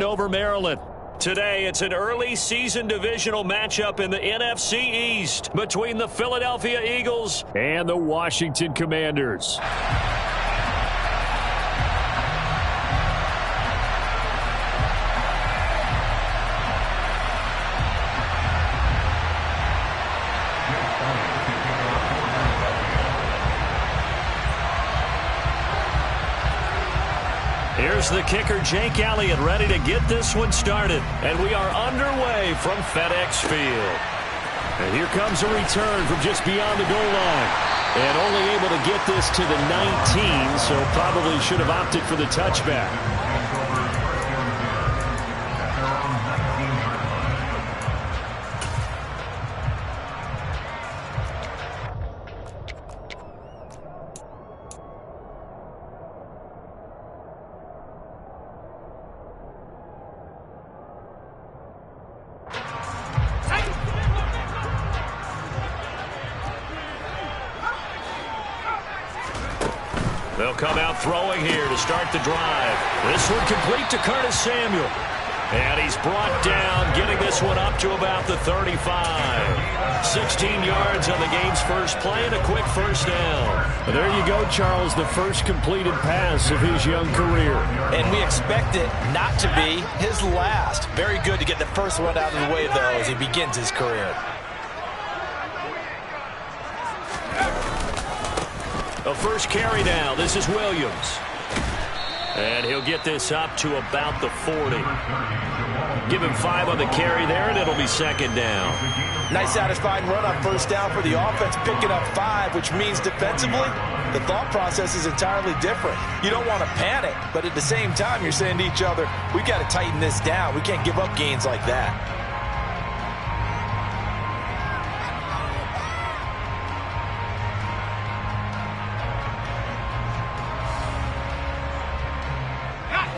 over Maryland. Today, it's an early season divisional matchup in the NFC East between the Philadelphia Eagles and the Washington Commanders. Here's the kicker, Jake Elliott, ready to get this one started. And we are underway from FedEx Field. And here comes a return from just beyond the goal line. And only able to get this to the 19, so probably should have opted for the touchback. They'll come out throwing here to start the drive. This one complete to Curtis Samuel. And he's brought down, getting this one up to about the 35. 16 yards on the game's first play and a quick first down. Well, there you go, Charles, the first completed pass of his young career. And we expect it not to be his last. Very good to get the first one out of the way, though, as he begins his career. A first carry now. This is Williams. And he'll get this up to about the 40. Give him 5 on the carry there, and it'll be second down. Nice satisfying run on first down for the offense, picking up 5, which means defensively, the thought process is entirely different. You don't want to panic, but at the same time, you're saying to each other, we got to tighten this down. We can't give up gains like that.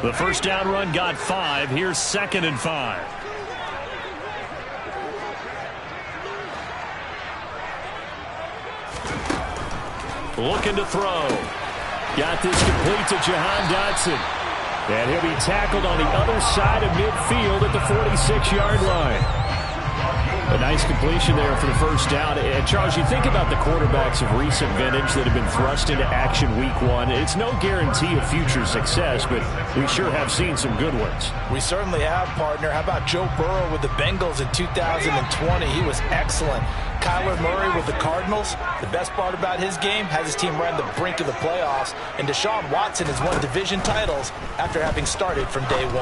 The first down run got 5. Here's 2nd and 5. Looking to throw. Got this complete to Jahan Dotson. And he'll be tackled on the other side of midfield at the 46-yard line. A nice completion there for the first down. And Charles, you think about the quarterbacks of recent vintage that have been thrust into action week 1. It's no guarantee of future success, but we sure have seen some good ones. We certainly have, partner. How about Joe Burrow with the Bengals in 2020? He was excellent. Kyler Murray with the Cardinals. The best part about his game, has his team right on the brink of the playoffs. And Deshaun Watson has won division titles after having started from day 1.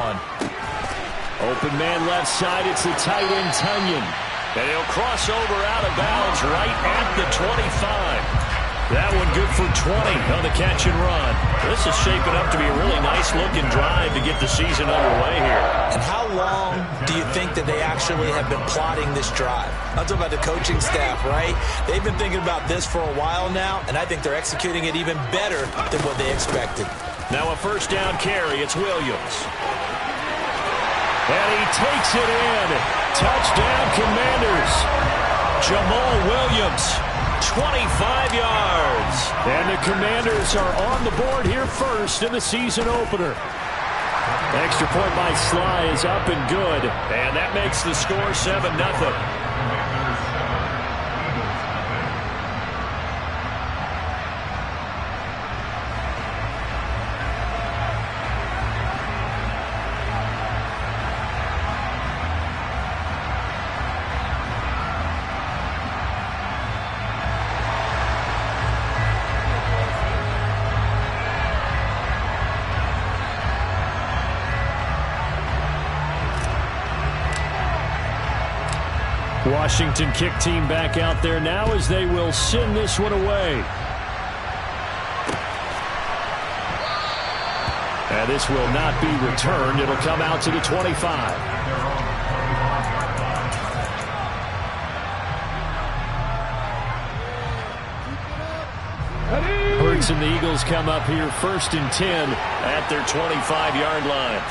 Open man left side. It's the tight end, Tunyon. And he'll cross over out of bounds right at the 25. That one good for 20 on the catch and run. This is shaping up to be a really nice-looking drive to get the season underway here. And how long do you think that they actually have been plotting this drive? I'm talking about the coaching staff, right? They've been thinking about this for a while now, and I think they're executing it even better than what they expected. Now a first down carry. It's Williams. And he takes it in. Touchdown, Commanders. Jamal Williams, 25 yards. And the Commanders are on the board here first in the season opener. Extra point by Sly is up and good. And that makes the score 7-0. Washington kick team back out there now as they will send this one away. And this will not be returned. It'll come out to the 25. Hurts and the Eagles come up here 1st and 10 at their 25-yard line.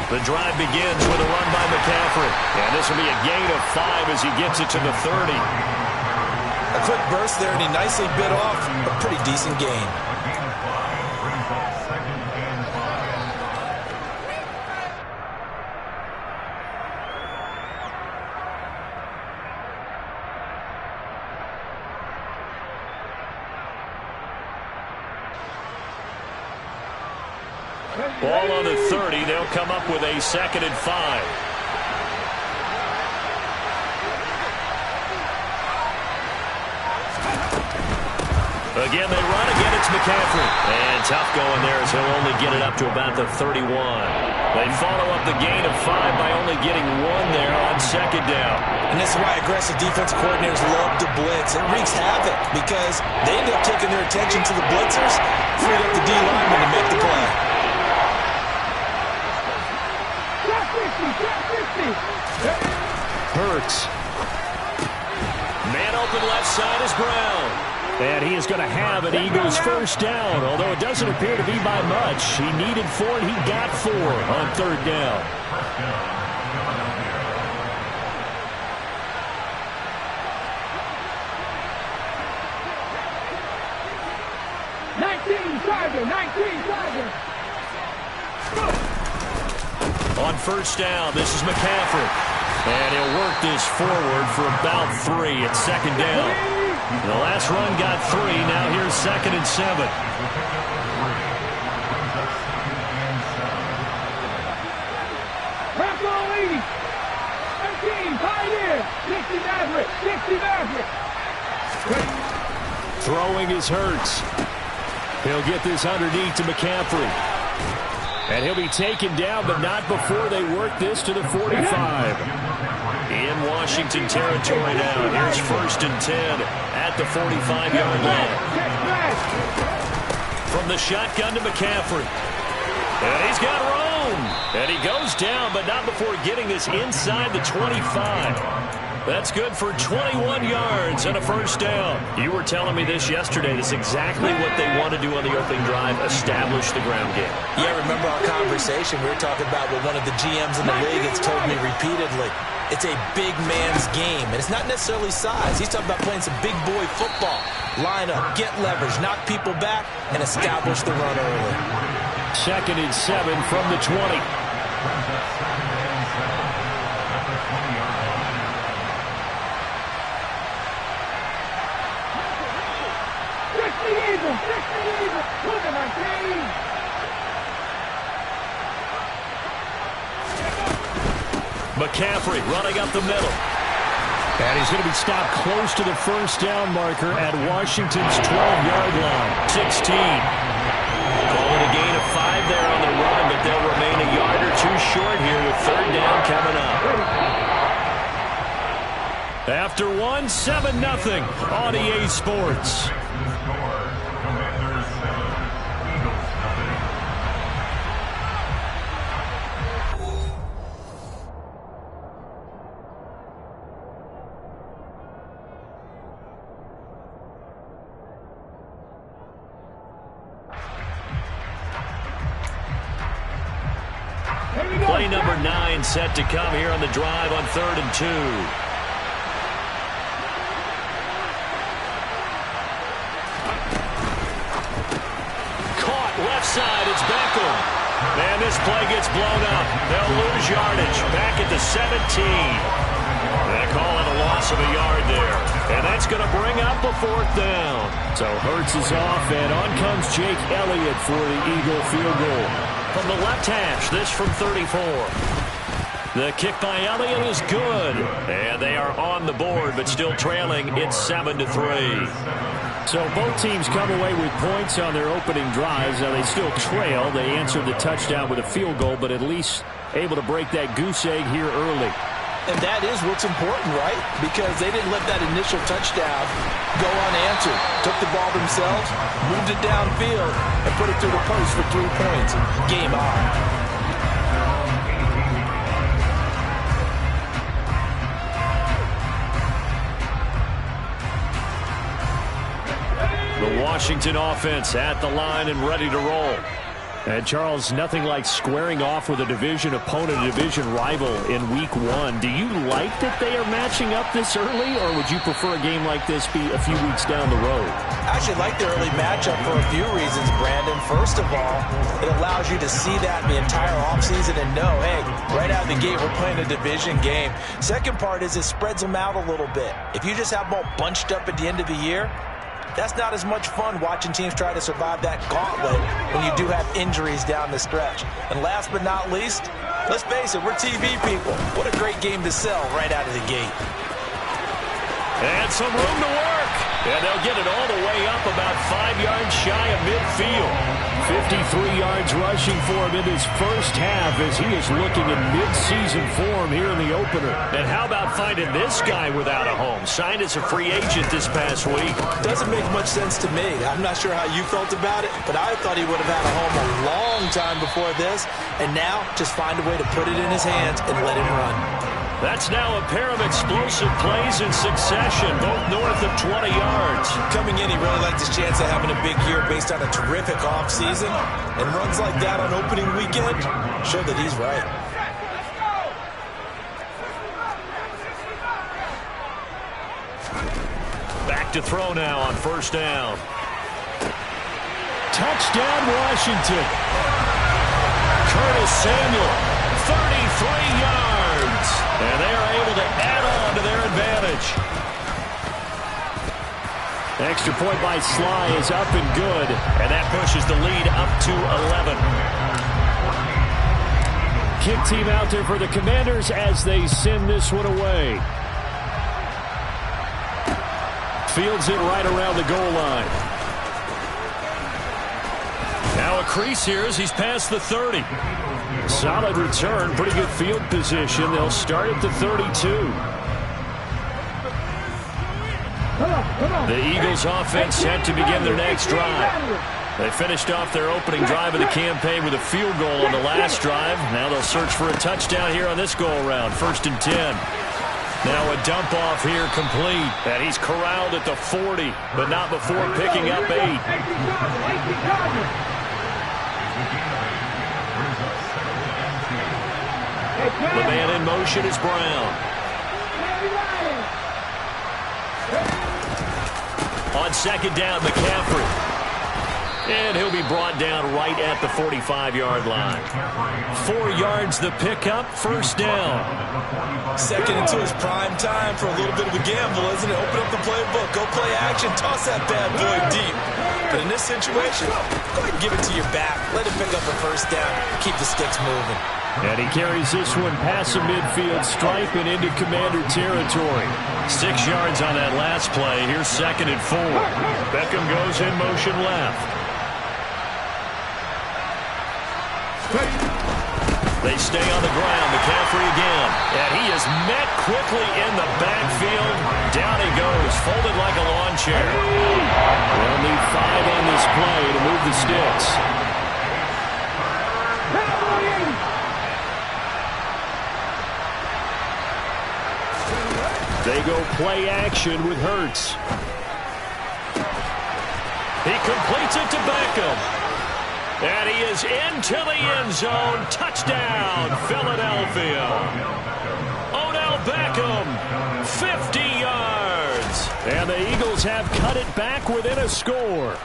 The drive begins with a run by McCaffrey. And this will be a gain of 5 as he gets it to the 30. A quick burst there, and he nicely bit off a pretty decent gain. Ball on the 30. They'll come up with a 2nd and 5. Again, they run. Again, it's McCaffrey. And tough going there as he'll only get it up to about the 31. They follow up the gain of 5 by only getting 1 there on 2nd down. And this is why aggressive defense coordinators love to blitz. It wreaks havoc because they end up taking their attention to the blitzers, freed up the D lineman to make the play. Hurts. Man open left side is Brown. And he is going to have an Eagles 1st down, although it doesn't appear to be by much. He needed 4, and he got 4 on 3rd down. On 1st down, this is McCaffrey. And he'll work this forward for about 3 at 2nd down. The last run got 3. Now here's 2nd and 7. Throwing is Hurts. He'll get this underneath to McCaffrey. And he'll be taken down, but not before they work this to the 45. In Washington territory now. Here's 1st and 10 at the 45-yard line. From the shotgun to McCaffrey. And he's got room. And he goes down, but not before getting this inside the 25. That's good for 21 yards and a 1st down. You were telling me this yesterday. This is exactly what they want to do on the opening drive, establish the ground game. Yeah, remember our conversation? We were talking about what one of the GMs in the league has told me repeatedly. It's a big man's game, and it's not necessarily size. He's talking about playing some big boy football. Line up, get leverage, knock people back, and establish the run early. 2nd and 7 from the 20. McCaffrey running up the middle. And he's going to be stopped close to the 1st down marker at Washington's 12-yard line. 16. Calling a gain of 5 there on the run, but they'll remain a yard or 2 short here with 3rd down coming up. After 1, 7-0 on EA Sports. Play number 9 set to come here on the drive on 3rd and 2. Caught left side. It's Beckham. And this play gets blown up. They'll lose yardage. Back at the 17. They call it a loss of a yard there. And that's going to bring up a 4th down. So Hurts is off, and on comes Jake Elliott for the Eagle field goal. From the left hash, this from 34. The kick by Elliott is good. And they are on the board, but still trailing. It's 7-3. So both teams come away with points on their opening drives. Now they still trail. They answered the touchdown with a field goal, but at least able to break that goose egg here early. And that is what's important, right? Because they didn't let that initial touchdown go unanswered. Took the ball themselves, moved it downfield, and put it through the post for 3 points. Game on. The Washington offense at the line and ready to roll. And, Charles, nothing like squaring off with a division opponent, a division rival in Week 1. Do you like that they are matching up this early, or would you prefer a game like this be a few weeks down the road? I actually like the early matchup for a few reasons, Brandon. First of all, it allows you to see that in the entire offseason and know, hey, right out of the gate, we're playing a division game. Second part is it spreads them out a little bit. If you just have them all bunched up at the end of the year, That's not as much fun watching teams try to survive that gauntlet when you do have injuries down the stretch. And last but not least, let's face it, we're TV people. What a great game to sell right out of the gate. And some room to work. And they'll get it all the way up about 5 yards shy of midfield. 53 yards rushing for him in his first half as he is looking in mid-season form here in the opener. And how about finding this guy without a home? Signed as a free agent this past week. Doesn't make much sense to me. I'm not sure how you felt about it, but I thought he would have had a home a long time before this. And now just find a way to put it in his hands and let him run. That's now a pair of explosive plays in succession, both north of 20 yards. Coming in, he really liked his chance of having a big year based on a terrific offseason. And runs like that on opening weekend show that he's right. Back to throw now on first down. Touchdown, Washington. Curtis Samuel, 33 yards. And they are able to add on to their advantage. Extra point by Sly is up and good. And that pushes the lead up to 11. Kick team out there for the Commanders as they send this one away. Fields it right around the goal line. Now a crease here as he's past the 30. Solid return, pretty good field position. They'll start at the 32. The Eagles offense set to begin their next drive. They finished off their opening drive of the campaign with a field goal on the last drive. Now they'll search for a touchdown here on this go-around. 1st and 10. Now a dump off here complete. And he's corralled at the 40, but not before picking up 8. The man in motion is Brown. On second down, McCaffrey. And he'll be brought down right at the 45-yard line. 4 yards the pickup, first down. Second into his prime time for a little bit of a gamble, isn't it? Open up the playbook, go play action, toss that bad boy deep. But in this situation, go ahead and give it to your back. Let him pick up a first down. Keep the sticks moving. And he carries this one past the midfield stripe and into Commander territory. 6 yards on that last play. Here's 2nd and 4. Beckham goes in motion left. They stay on the ground. McCaffrey again. And he is met quickly in the backfield. Down he goes, folded like a lawn chair. They'll need 5 on this play to move the sticks. They go play action with Hurts. He completes it to Beckham. And he is into the end zone. Touchdown, Philadelphia. Odell Beckham, 50 yards. And the Eagles have cut it back within a score.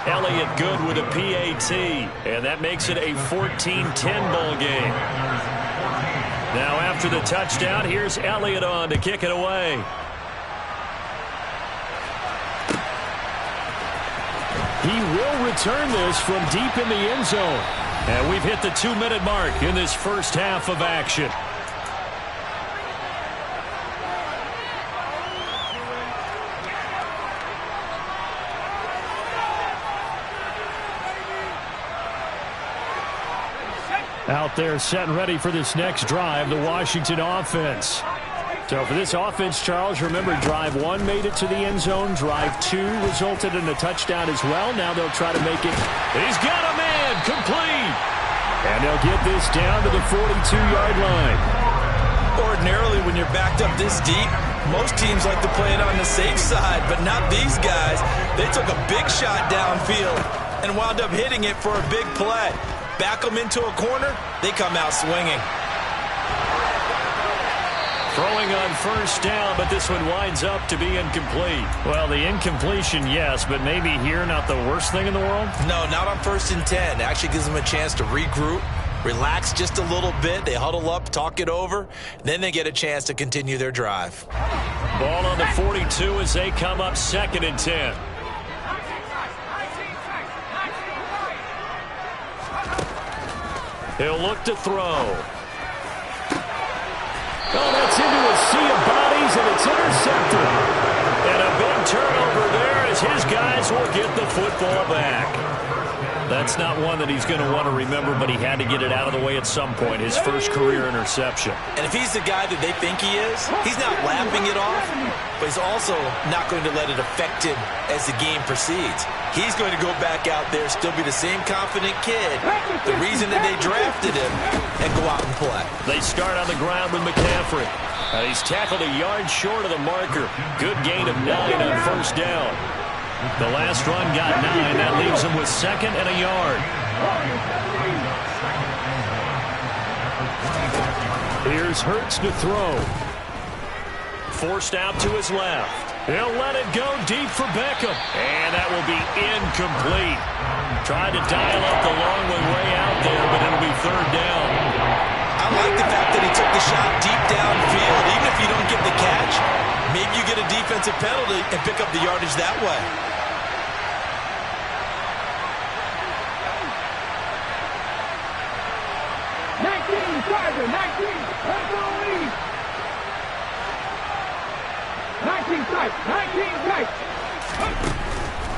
Elliott good with a PAT. And that makes it a 14-10 ball game. Now after the touchdown, here's Elliott on to kick it away. He will return this from deep in the end zone. And we've hit the 2-minute mark in this first half of action. Out there set and ready for this next drive, the Washington offense. So for this offense, Charles, remember drive 1 made it to the end zone. Drive 2 resulted in a touchdown as well. Now they'll try to make it. He's got a man complete. And they'll get this down to the 42-yard line. Ordinarily, when you're backed up this deep, most teams like to play it on the safe side, but not these guys. They took a big shot downfield and wound up hitting it for a big play. Back them into a corner, they come out swinging. Throwing on first down, but this one winds up to be incomplete. Well, the incompletion, yes, but maybe here not the worst thing in the world? No, not on 1st and 10. It actually gives them a chance to regroup, relax just a little bit. They huddle up, talk it over, then they get a chance to continue their drive. Ball on the 42 as they come up 2nd and 10. He'll look to throw. Oh, that's into a sea of bodies, and it's intercepted. And a big turnover there as his guys will get the football back. That's not one that he's going to want to remember, but he had to get it out of the way at some point, his first career interception. And if he's the guy that they think he is, he's not lapping it off, but he's also not going to let it affect him as the game proceeds. He's going to go back out there, still be the same confident kid, the reason that they drafted him, and go out and play. They start on the ground with McCaffrey. He's tackled a yard short of the marker. Good gain of 9 on first down. The last run got 9. That leaves him with 2nd and a yard. Here's Hurts to throw. Forced out to his left. He'll let it go deep for Beckham. And that will be incomplete. Tried to dial up the long way out there, but it'll be 3rd down. I like the fact that he took the shot deep downfield. Even if you don't get the catch, maybe you get a defensive penalty and pick up the yardage that way.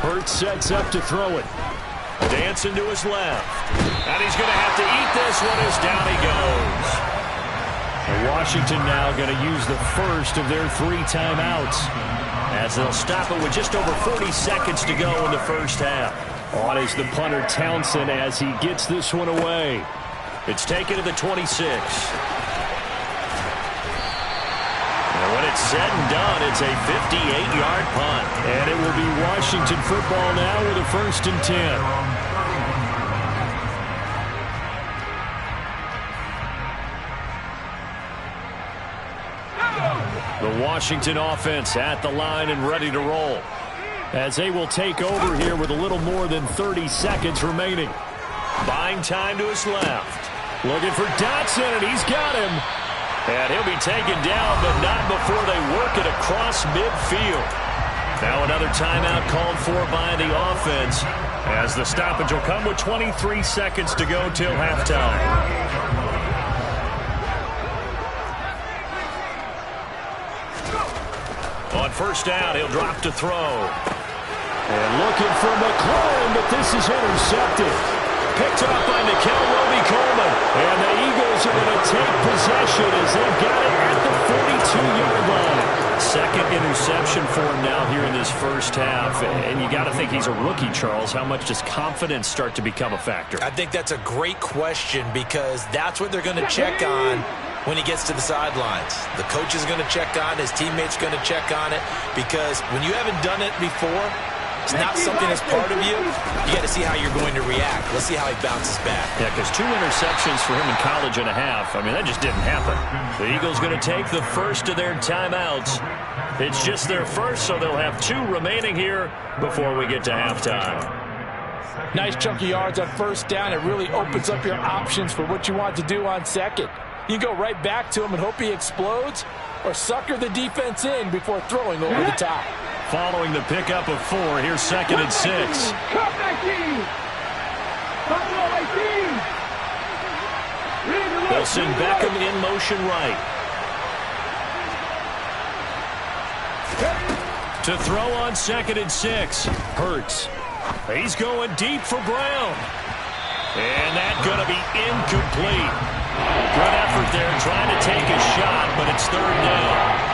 Hurts sets up to throw it. Dancing to his left. And he's going to have to eat this one as down he goes. And Washington now going to use the first of their 3 timeouts, as they'll stop it with just over 40 seconds to go in the first half. On is the punter Townsend as he gets this one away. It's taken to the 26. And when it's said and done, it's a 58-yard punt. And it will be Washington football now with a 1st and 10. The Washington offense at the line and ready to roll, as they will take over here with a little more than 30 seconds remaining. Buying time to his left. Looking for Dotson, and he's got him. And he'll be taken down, but not before they work it across midfield. Now another timeout called for by the offense, as the stoppage will come with 23 seconds to go till halftime. On first down, he'll drop to throw. And looking for McLaurin, but this is intercepted. Picked up by Nickel Roby-Coleman. And the Eagles are going to take possession as they've got it at the 42-yard line. 2nd interception for him now here in this first half. And you got to think he's a rookie, Charles. How much does confidence start to become a factor? I think that's a great question, because that's what they're going to check on when he gets to the sidelines. The coach is going to check on it. His teammates going to check on it, because when you haven't done it before, it's not something that's part of you. You got to see how you're going to react. Let's see how he bounces back. Yeah, because 2 interceptions for him in college and a half. I mean, that just didn't happen. The Eagles going to take the first of their timeouts. It's just their first, so they'll have 2 remaining here before we get to halftime. Nice chunky yards on first down. It really opens up your options for what you want to do on second. You go right back to him and hope he explodes, or sucker the defense in before throwing over the top. Following the pickup of 4, here's 2nd and 6. They'll send Beckham in motion right. To throw on 2nd and 6. Hurts. He's going deep for Brown. And that's going to be incomplete. Good effort there, trying to take a shot, but it's 3rd down.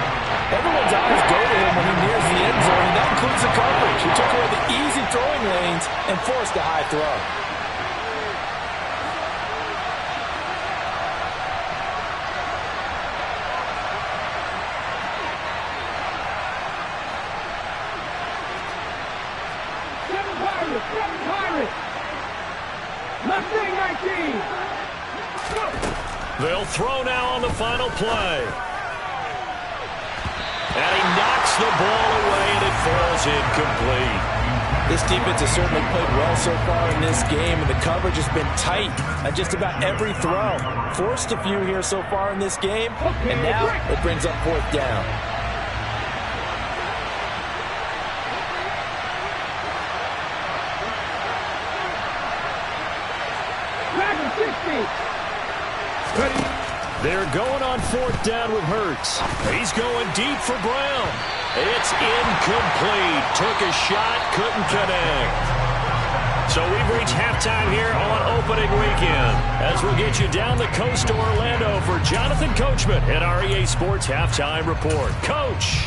Everyone's eyes go to him when he nears the end zone, and that includes the coverage. He took away the easy throwing lanes and forced a high throw. They'll throw now on the final play. And he knocks the ball away, and it falls incomplete. This defense has certainly played well so far in this game, and the coverage has been tight on just about every throw. Forced a few here so far in this game, and now it brings up 4th down. They're going on 4th down with Hurts. He's going deep for Brown. It's incomplete. Took a shot, couldn't connect. So we've reached halftime here on opening weekend. As we'll get you down the coast to Orlando for Jonathan Coachman at our EA Sports Halftime Report. Coach!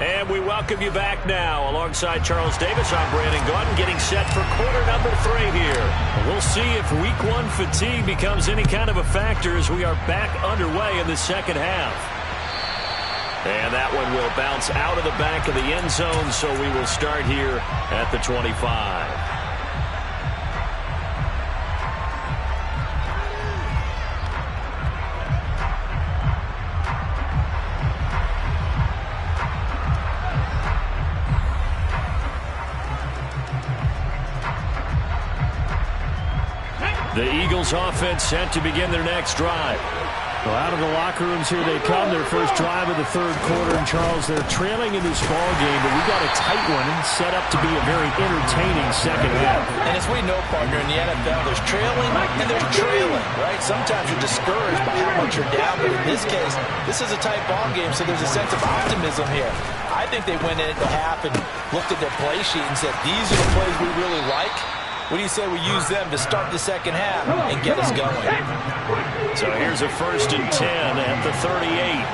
And we welcome you back now. Alongside Charles Davis, I'm Brandon Gaudin, getting set for quarter number 3 here. We'll see if week 1 fatigue becomes any kind of a factor as we are back underway in the second half. And that one will bounce out of the back of the end zone, so we will start here at the 25. The Eagles offense set to begin their next drive. Well, out of the locker rooms here they come, their first drive of the 3rd quarter. And Charles, they're trailing in this ball game, but we got a tight one set up to be a very entertaining second half. And as we know, partner, in the NFL, there's trailing and there's trailing, right? Sometimes you're discouraged by how much you're down, but in this case, this is a tight ball game, so there's a sense of optimism here. I think they went in at the half and looked at their play sheet and said, these are the plays we really like. What do you say we use them to start the second half and get us going? So here's a 1st and 10 at the 38.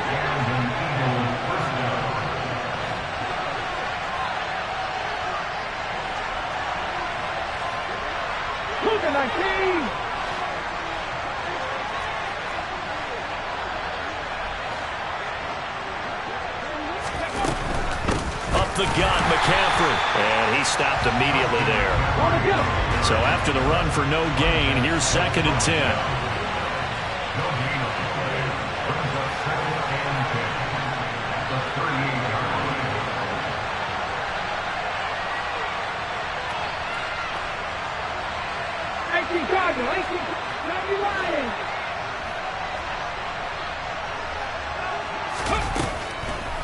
Up the gut, McCaffrey. And he stopped immediately there. So after the run for no gain, here's 2nd and 10.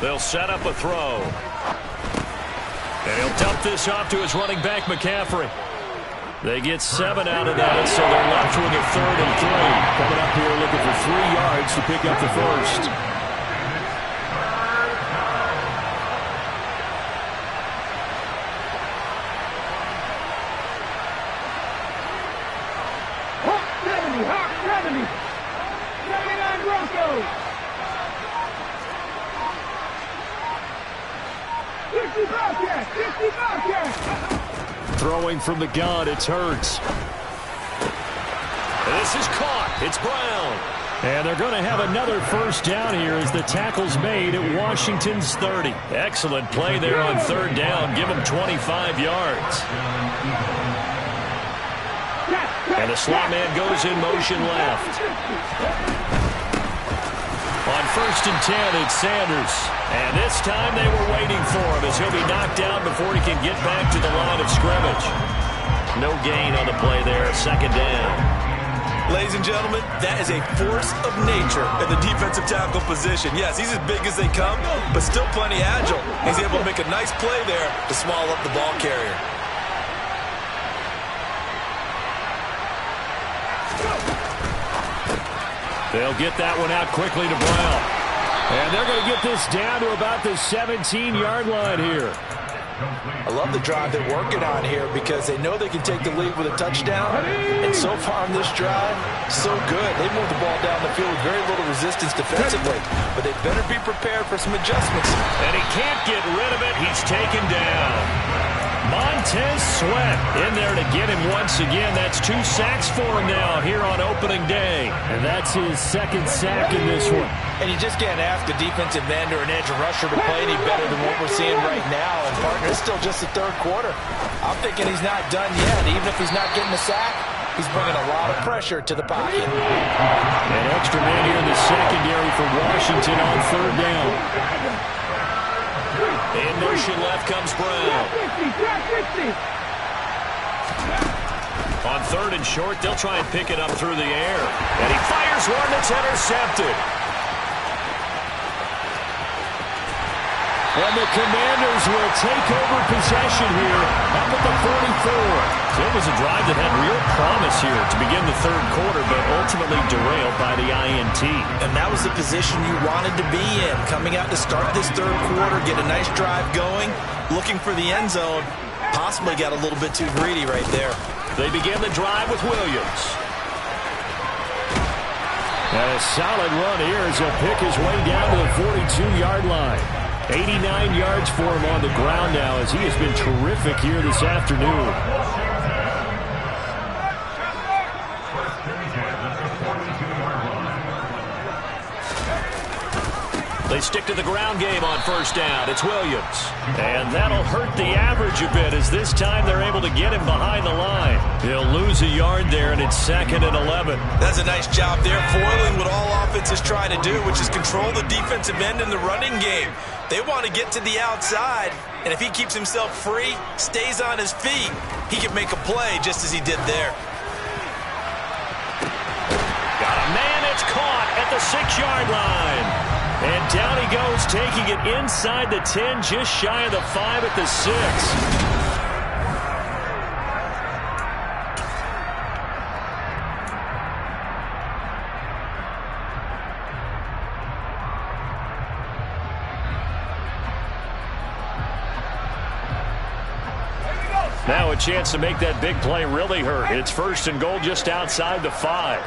They'll set up a throw. And he'll dump this off to his running back, McCaffrey. They get 7 out of that, so they're left with a 3rd and 3. Coming up here looking for 3 yards to pick up the first. Throwing from the gun, it's Hurts. This is caught. It's Brown. And they're going to have another 1st down here as the tackle's made at Washington's 30. Excellent play there on 3rd down. Give them 25 yards. And the slot man goes in motion left. On 1st and 10, it's Sanders. And this time they were waiting for him as he'll be knocked down before he can get back to the line of scrimmage. No gain on the play there, 2nd down. Ladies and gentlemen, that is a force of nature at the defensive tackle position. Yes, he's as big as they come, but still plenty agile. He's able to make a nice play there to swallow up the ball carrier. They'll get that one out quickly to Brown. And they're going to get this down to about the 17-yard line here. I love the drive they're working on here because they know they can take the lead with a touchdown. And so far on this drive, so good. They moved the ball down the field with very little resistance defensively. But they better be prepared for some adjustments. And he can't get rid of it. He's taken down. Montez Sweat in there to get him once again. That's 2 sacks for him now here on opening day. And that's his 2nd sack in this one. And you just can't ask a defensive end or an edge rusher to play any better than what we're seeing right now. And, partner, it's still just the 3rd quarter. I'm thinking he's not done yet. Even if he's not getting a sack, he's bringing a lot of pressure to the pocket. An extra man here in the secondary for Washington on 3rd down. In motion left comes Brown. On 3rd and short, they'll try and pick it up through the air. And he fires one that's intercepted. And the Commanders will take over possession here up at the 44. So it was a drive that had real promise here to begin the third quarter, but ultimately derailed by the INT. And that was the position you wanted to be in, coming out to start this third quarter, get a nice drive going, looking for the end zone. Possibly got a little bit too greedy right there. They begin the drive with Williams. And a solid run here as he'll pick his way down to the 42-yard line. 89 yards for him on the ground now as he has been terrific here this afternoon. They stick to the ground game on first down. It's Williams. And that'll hurt the average a bit as this time they're able to get him behind the line. He'll lose a yard there, and it's 2nd and 11. That's a nice job there, foiling what all offenses try to do, which is control the defensive end in the running game. They want to get to the outside, and if he keeps himself free, stays on his feet, he can make a play just as he did there. Got a man that's caught at the 6-yard line. And down he goes, taking it inside the 10, just shy of the 5 at the 6. Now a chance to make that big play really hurt. It's 1st and goal just outside the 5.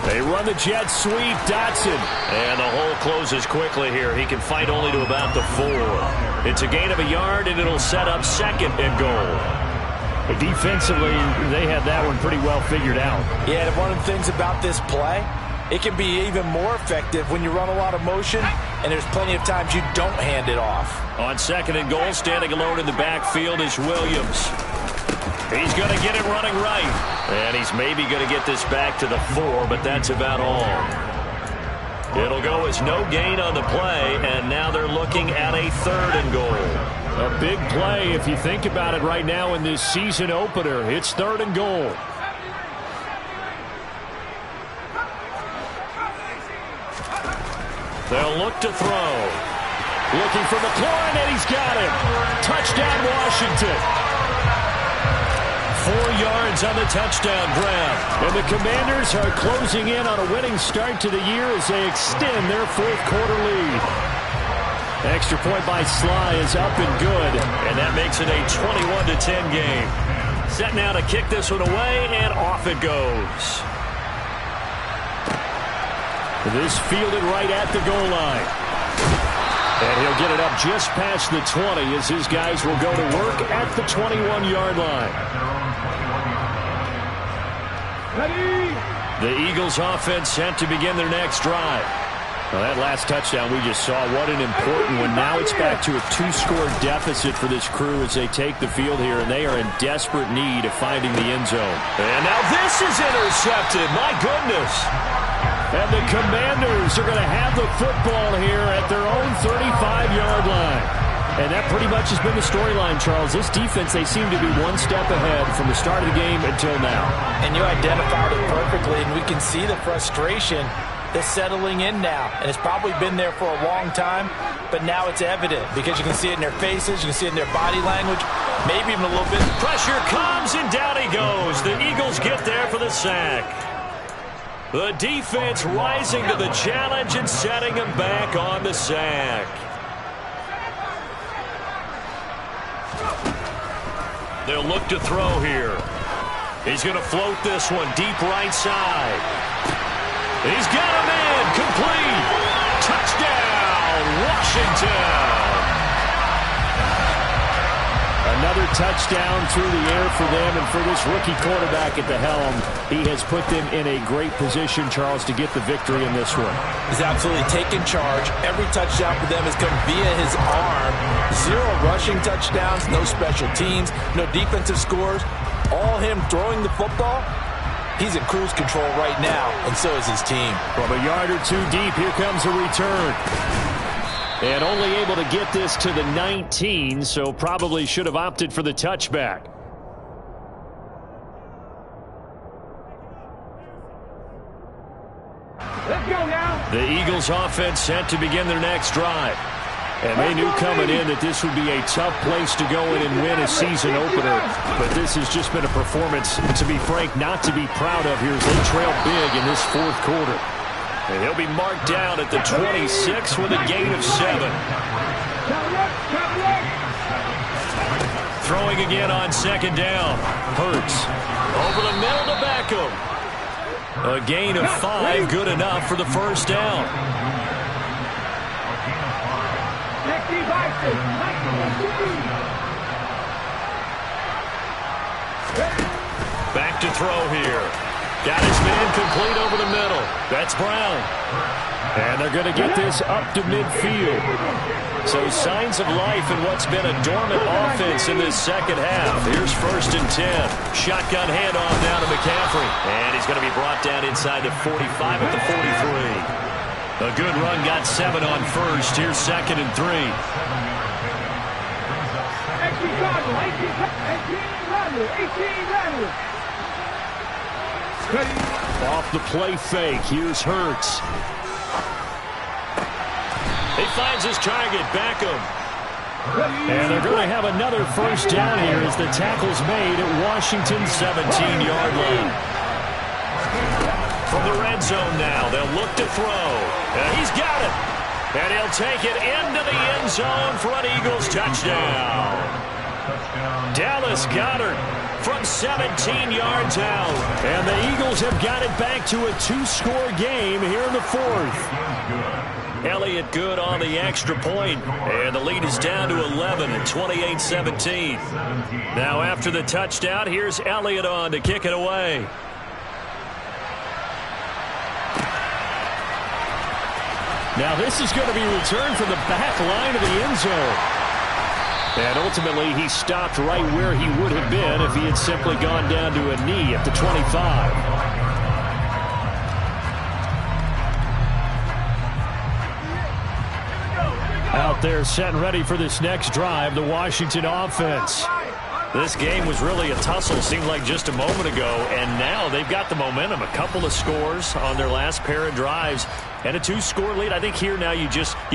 They run the jet sweep, Dotson. And the hole closes quickly here. He can fight only to about the 4. It's a gain of a yard, and it'll set up 2nd and goal. But defensively, they had that one pretty well figured out. Yeah, and one of the things about this play, it can be even more effective when you run a lot of motion, and there's plenty of times you don't hand it off. On 2nd and goal, standing alone in the backfield is Williams. He's going to get it running right. And he's maybe going to get this back to the 4, but that's about all. It'll go as no gain on the play, and now they're looking at a 3rd and goal. A big play if you think about it right now in this season opener. It's 3rd and goal. They'll look to throw. Looking for McLaurin, and he's got him. Touchdown, Washington. 4 yards on the touchdown grab. And the Commanders are closing in on a winning start to the year as they extend their 4th quarter lead. Extra point by Sly is up and good, and that makes it a 21-10 game. Set now to kick this one away, and off it goes. This fielded right at the goal line. And he'll get it up just past the 20 as his guys will go to work at the 21-yard line. The Eagles offense set to begin their next drive. Well, that last touchdown we just saw, what an important one. Now it's back to a 2-score deficit for this crew as they take the field here, and they are in desperate need of finding the end zone. And now this is intercepted. My goodness. And the Commanders are going to have the football here at their own 35-yard line. And that pretty much has been the storyline, Charles. This defense, they seem to be one step ahead from the start of the game until now. And you identified it perfectly, and we can see the frustration that's settling in now. And it's probably been there for a long time, but now it's evident because you can see it in their faces, you can see it in their body language, maybe even a little bit. Pressure comes, and down he goes. The Eagles get there for the sack. The defense rising to the challenge and setting him back on the sack. They'll look to throw here. He's going to float this one deep right side. He's got a man. Complete. Touchdown, Washington. Another touchdown through the air for them, and for this rookie quarterback at the helm, he has put them in a great position, Charles, to get the victory in this one. He's absolutely taken charge. Every touchdown for them has come via his arm. 0 rushing touchdowns, no special teams, no defensive scores. All him throwing the football. He's in cruise control right now, and so is his team. From a yard or 2 deep, here comes a return. And only able to get this to the 19, so probably should have opted for the touchback. Let's go now. The Eagles offense set to begin their next drive. And they knew coming in that this would be a tough place to go in and win a season opener. But this has just been a performance, to be frank, not to be proud of here as they trail big in this fourth quarter. And he'll be marked down at the 26 with a gain of 7. Throwing again on second down. Hurts over the middle to Beckham. A gain of 5, good enough for the first down. Back to throw here. Got his man complete over the middle. That's Brown. And they're going to get this up to midfield. So signs of life in what's been a dormant offense in this second half. Here's 1st and 10. Shotgun handoff down to McCaffrey. And he's going to be brought down inside the 45 at the 43. A good run got 7 on first. Here's 2nd and 3. Off the play fake. Here's Hurts. He finds his target, Beckham. And they're going to have another first down here as the tackle's made at Washington's 17-yard line. From the red zone now, they'll look to throw. And he's got it. And he'll take it into the end zone for an Eagles touchdown. Dallas Goedert from 17 yards out. And the Eagles have got it back to a 2-score game here in the fourth. Elliott good on the extra point, and the lead is down to 11 at 28-17. Now after the touchdown, here's Elliott on to kick it away. Now this is going to be returned from the back line of the end zone. And ultimately he stopped right where he would have been if he had simply gone down to a knee at the 25. Out there set and ready for this next drive, the Washington offense. This game was really a tussle, seemed like just a moment ago, and now they've got the momentum. A couple of scores on their last pair of drives and a 2-score lead. I think here now you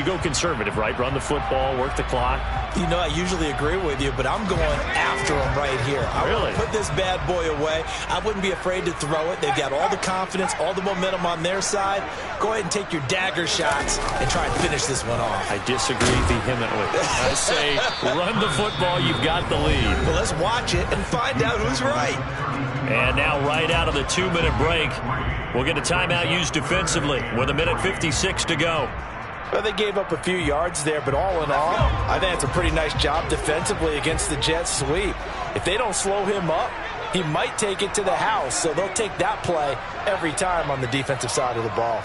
go conservative, right? Run the football, work the clock. You know, I usually agree with you, but I'm going after them right here. I really put this bad boy away. I wouldn't be afraid to throw it. They've got all the confidence, all the momentum on their side. Go ahead and take your dagger shots and try and finish this one off. I disagree vehemently. I say run the football. You've got the lead. Well, let's watch it and find out who's right. And now right out of the 2-minute break, we'll get a timeout used defensively with 1:56 to go. Well, they gave up a few yards there, but all in all, I think it's a pretty nice job defensively against the Jets sweep. If they don't slow him up, he might take it to the house, so they'll take that play every time on the defensive side of the ball.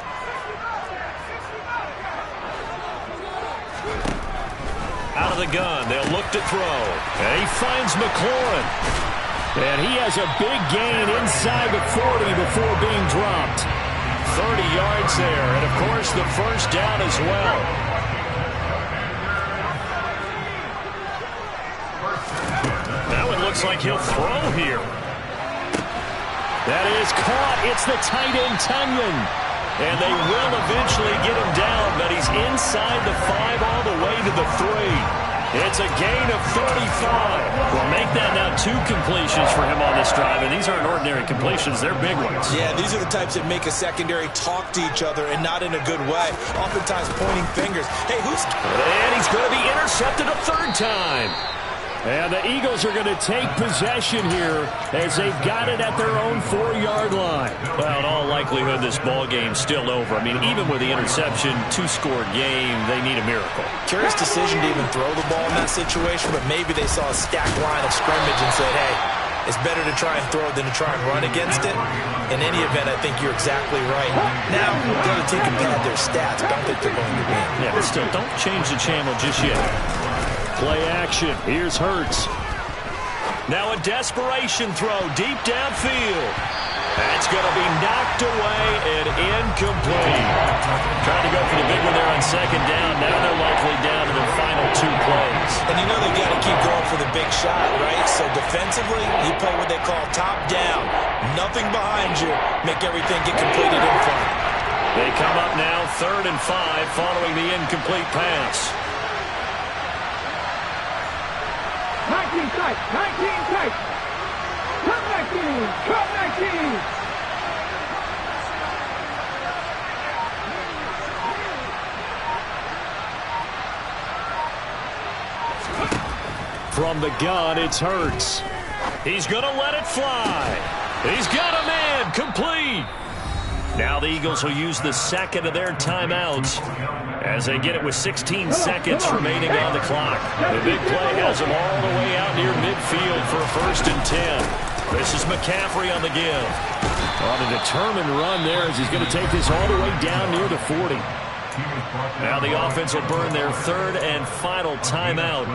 Out of the gun, they'll look to throw. And he finds McLaurin. And he has a big gain inside the 40 before being dropped. 30 yards there, and of course the first down as well. Now it looks like he'll throw here. That is caught. It's the tight end Tunyon. And they will eventually get him down, but he's inside the 5 all the way to the 3. It's a gain of 35. We'll make that now 2 completions for him on this drive, and these aren't ordinary completions. They're big ones. Yeah, these are the types that make a secondary talk to each other, and not in a good way. Oftentimes pointing fingers. Hey, who's... And he's going to be intercepted a 3rd time. And the Eagles are going to take possession here as they've got it at their own 4-yard line. Well, in all likelihood, this ball game's still over. I mean, even with the interception, 2-score game, they need a miracle. Curious decision to even throw the ball in that situation, but maybe they saw a stacked line of scrimmage and said, hey, it's better to try and throw than to try and run against it. In any event, I think you're exactly right. Now, the other team can pad their stats, but I don't think they're going to win. Yeah, but still, don't change the channel just yet. Play action. Here's Hurts. Now a desperation throw deep downfield. That's going to be knocked away and incomplete. Trying to go for the big one there on 2nd down. Now they're likely down to their final 2 plays. And you know they got to keep going for the big shot, right? So defensively, you play what they call top down. Nothing behind you. Make everything get completed in front. They come up now 3rd and 5 following the incomplete pass. 19 tight, 19 tight. Come 19, come 19. From the gun, it's Hurts. He's going to let it fly. He's got a man, complete. Now the Eagles will use the second of their timeouts as they get it with 16 seconds remaining on the clock. The big play has them all the way out near midfield for a 1st and 10. This is McCaffrey on the give. On a determined run there as he's going to take this all the way down near the 40. Now the offense will burn their 3rd and final timeout.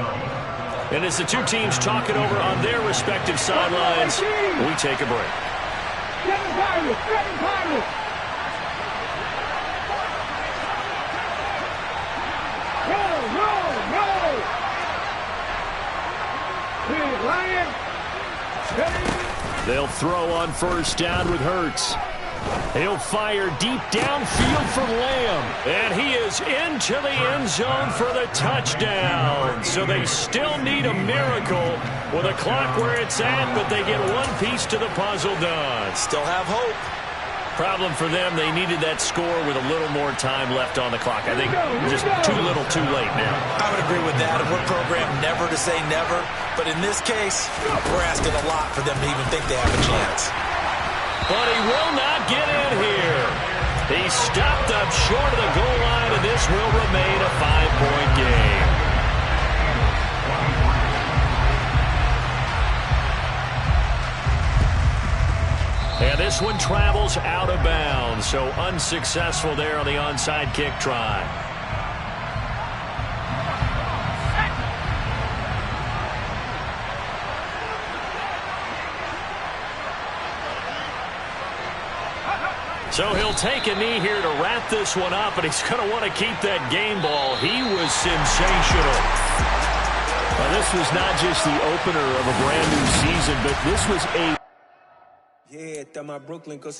And as the two teams talk it over on their respective sidelines, we take a break. They'll throw on 1st down with Hurts. He'll fire deep downfield for Lamb. And he is into the end zone for the touchdown. So they still need a miracle with a clock where it's at, but they get one piece to the puzzle done. Still have hope. Problem for them, they needed that score with a little more time left on the clock. I think just too little too late now. I would agree with that. And we're programmed never to say never. But in this case, we're asking a lot for them to even think they have a chance. But he will not get in here. He stopped up short of the goal line, and this will remain a 5-point game. And this one travels out of bounds, so unsuccessful there on the onside kick try. So he'll take a knee here to wrap this one up, and he's going to want to keep that game ball. He was sensational. Well, this was not just the opener of a brand new season, but this was a... Yeah, está más Brooklyn, 'cause